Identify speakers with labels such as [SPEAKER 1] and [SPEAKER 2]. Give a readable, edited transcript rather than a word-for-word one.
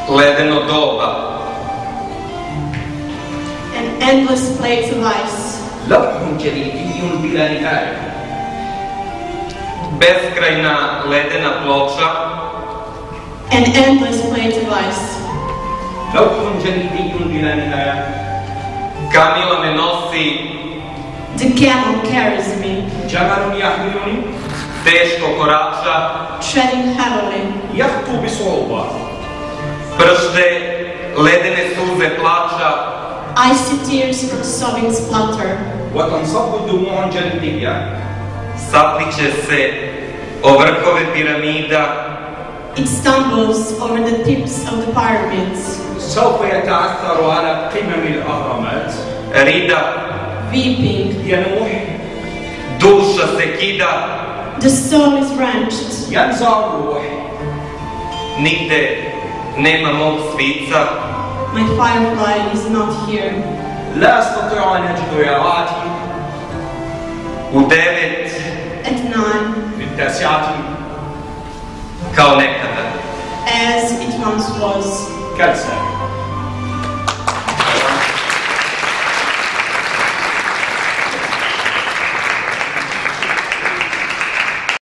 [SPEAKER 1] ledeno doba.
[SPEAKER 2] An endless plate of ice.
[SPEAKER 3] لوح جليدي بلا نهاية.
[SPEAKER 1] Beskrajna ledena ploča.
[SPEAKER 2] An endless plate of ice.
[SPEAKER 3] لوح جليدي بلا نهاية.
[SPEAKER 1] Kamila me nosi.
[SPEAKER 2] The camel carries me.
[SPEAKER 3] جمل يحملني.
[SPEAKER 1] Teško korača.
[SPEAKER 2] Treading heavily.
[SPEAKER 3] يخطو بصعوبة.
[SPEAKER 1] Pršte ledene suze plača.
[SPEAKER 2] Icy tears from sobbing splutter.
[SPEAKER 3] وتنصب دموع جليدية.
[SPEAKER 1] Sapliće se o vrhove piramida.
[SPEAKER 2] It stumbles over the tips of the pyramids.
[SPEAKER 3] سوف يتعثر على قمم الأهرامات.
[SPEAKER 1] Rida.
[SPEAKER 2] Weeping.
[SPEAKER 3] ينوح.
[SPEAKER 1] Duša se kida.
[SPEAKER 2] The soul is wrenched.
[SPEAKER 3] ينزع الروح.
[SPEAKER 1] Nigde nema mog svica.
[SPEAKER 2] My firefly is not here.
[SPEAKER 3] لا أستطيع أن أجد يراعتي.
[SPEAKER 1] U 9.
[SPEAKER 2] At 9.
[SPEAKER 3] في 9.
[SPEAKER 1] Kao nekada.
[SPEAKER 2] As it once was.
[SPEAKER 3] كالسابق.